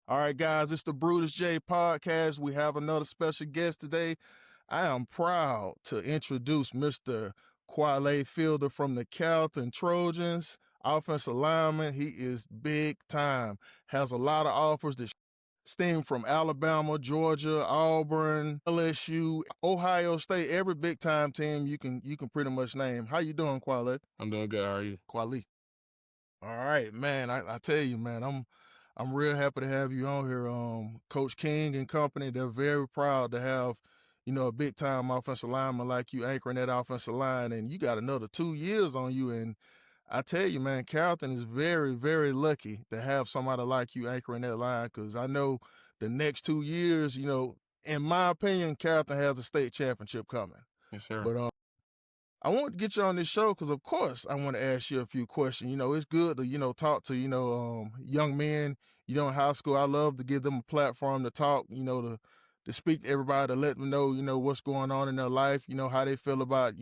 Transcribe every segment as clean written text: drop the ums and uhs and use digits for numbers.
All right, guys, it's the Brutus J podcast. We have another special guest today. I am proud to introduce Mr. Kweli Fielder from the Carrollton Trojans, offensive lineman. He is big time, has a lot of offers that stem from Alabama, Georgia, Auburn, LSU, Ohio State, every big time team you can pretty much name. How you doing, Kweli? I'm doing good. How are you? Kweli. All right, man. I tell you, man, I'm real happy to have you on here. Coach King and company, they're very proud to have, a big time offensive lineman like you anchoring that offensive line, and you got another 2 years on you. And I tell you, man, Carrollton is very, very lucky to have somebody like you anchoring that line, because I know the next 2 years, in my opinion, Carrollton has a state championship coming. Yes, sir. But I want to get you on this show because, of course, I want to ask you a few questions. It's good to, talk to, young men, in high school. I love to give them a platform to talk, to speak to everybody, to let them know, what's going on in their life, how they feel about,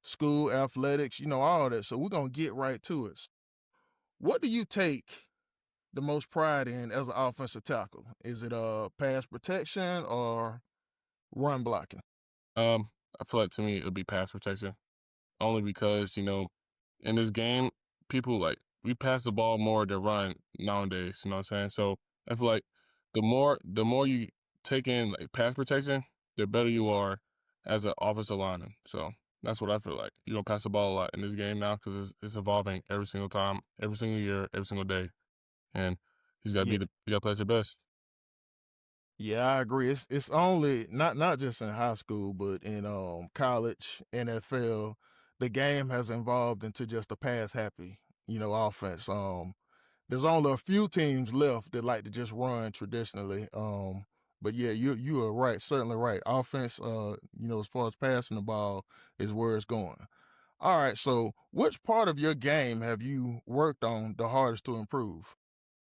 school, athletics, all that. So we're going to get right to it. What do you take the most pride in as an offensive tackle? Is it pass protection or run blocking? I feel like to me it would be pass protection, only because in this game people we pass the ball more than run nowadays. You know what I'm saying? So I feel like the more you take in like pass protection, the better you are as an offensive lineman. So that's what I feel like. You're gonna pass the ball a lot in this game now because it's evolving every single time, every single year, every single day, and you gotta Yeah. you gotta play at your best. Yeah, I agree. It's only not just in high school, but in college, NFL, the game has evolved into just a pass happy, offense. There's only a few teams left that like to just run traditionally. But yeah, you are right, certainly right. Offense, as far as passing the ball is where it's going. All right, so which part of your game have you worked on the hardest to improve?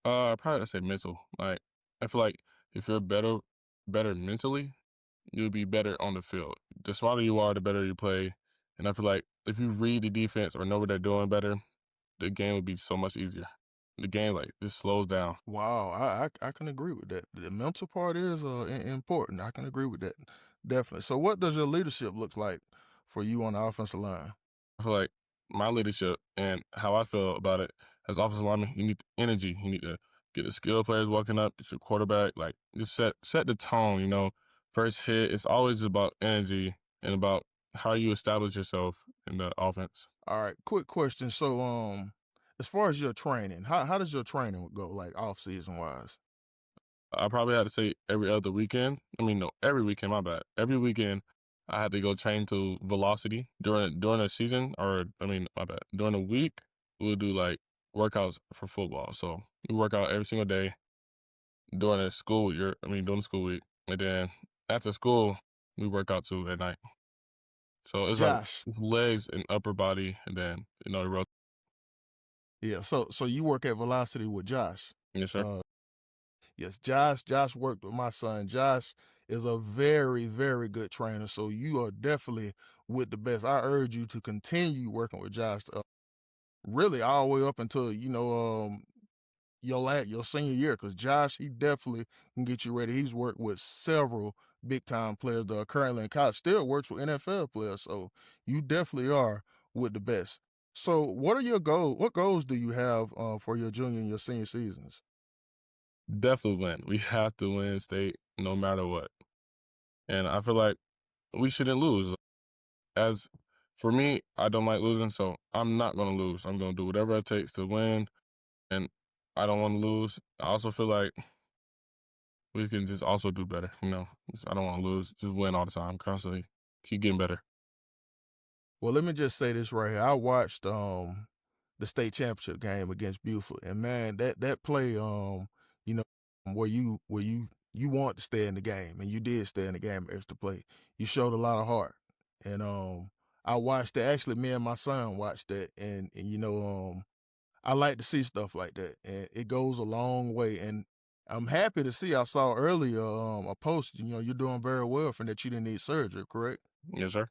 Probably I'd say mental. Like I feel like if you're better mentally, you'll be better on the field. The smarter you are, the better you play. And I feel like if you read the defense or know what they're doing better, the game would be so much easier. The game just slows down. Wow, I can agree with that. The mental part is important. I can agree with that, definitely. So, what does your leadership look like for you on the offensive line? I feel like my leadership and how I feel about it as offensive lineman, you need energy. You need to get the skill players walking up, get your quarterback, just set the tone, First hit, it's always about energy and about how you establish yourself in the offense. All right, quick question. So, as far as your training, how does your training go, like off season wise? I probably had to say every other weekend. I mean, no, every weekend, my bad. Every weekend, I had to go train to velocity during the season, or I mean, my bad. During the week, we would do workouts for football. So we work out every single day during the school year. I mean, during the school week, and then after school, we work out too at night. So it's Josh. it's legs and upper body, and then the road. Yeah. So you work at Velocity with Josh. Yes, sir. Uh, yes, Josh worked with my son. Josh is a very, very good trainer. So you are definitely with the best. I urge you to continue working with Josh. Really, all the way up until your senior year, because Josh, he definitely can get you ready. He's worked with several big time players that are currently in college, still works with NFL players. So you definitely are with the best. So what are your goals? What goals do you have for your junior and your senior seasons? Definitely win. We have to win state no matter what, and I feel like we shouldn't lose. As for me, I don't like losing, so I'm not gonna lose. I'm gonna do whatever it takes to win, and I don't want to lose. I also feel like we can just also do better. I don't want to lose. Just win all the time, constantly. Keep getting better. Well, let me just say this right here. I watched the state championship game against Buford, and man, that play you know where you want to stay in the game, and you did stay in the game extra play. You showed a lot of heart, and I watched it. Actually, me and my son watched that, and I like to see stuff like that, and it goes a long way. And I'm happy to see. I saw earlier a post. You're doing very well from that. You didn't need surgery, correct? Yes, sir.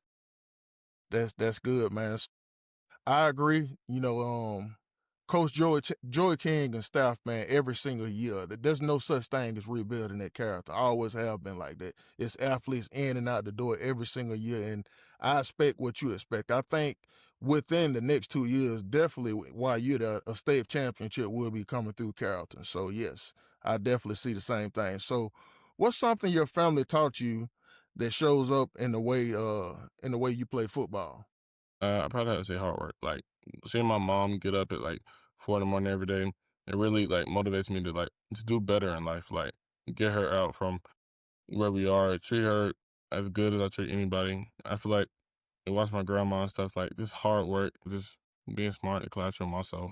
That's good, man. I agree. Coach Joey King and staff, man, every single year. There's no such thing as rebuilding that character. I always have been like that. It's athletes in and out the door every single year, and I expect what you expect. I think within the next 2 years, definitely while you're there, a state championship will be coming through Carrollton. So yes, I definitely see the same thing. So, what's something your family taught you that shows up in the way you play football? I probably have to say hard work. Like seeing my mom get up at like 4 in the morning every day, it really like motivates me to like just do better in life. Like get her out from where we are, treat her as good as I treat anybody. I feel like and watch my grandma and stuff like just hard work, just being smart in the classroom. Also,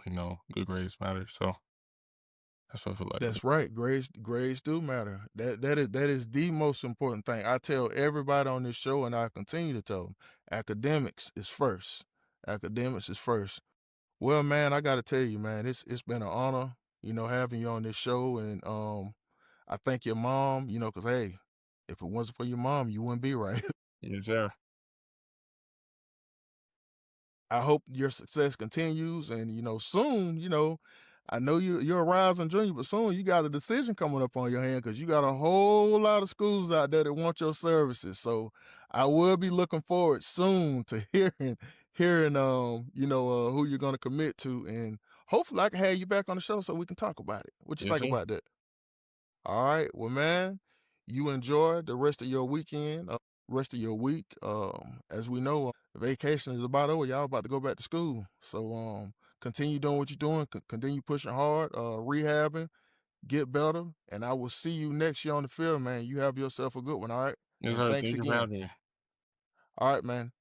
good grades matter. So that's what I feel like. That's right. Grades do matter. That is the most important thing. I tell everybody on this show, and I continue to tell them, academics is first. Academics is first. Well, man, I got to tell you, man, it's been an honor, having you on this show, and I thank your mom, because hey, if it wasn't for your mom, you wouldn't be right. Yes, sir. I hope your success continues, and soon, I know you're a rising junior, but soon you got a decision coming up on your hand because you got a whole lot of schools out there that want your services. So I will be looking forward soon to hearing who you're gonna commit to, and hopefully I can have you back on the show so we can talk about it. What you Yes, think sir. about that? All right. Well, man, you enjoy the rest of your weekend, rest of your week. As we know, vacation is about over. Y'all about to go back to school. So, continue doing what you're doing. Continue pushing hard, rehabbing, get better. And I will see you next year on the field, man. You have yourself a good one. All right. Yes, And sir. thanks Thank you for again. having me. All right, man.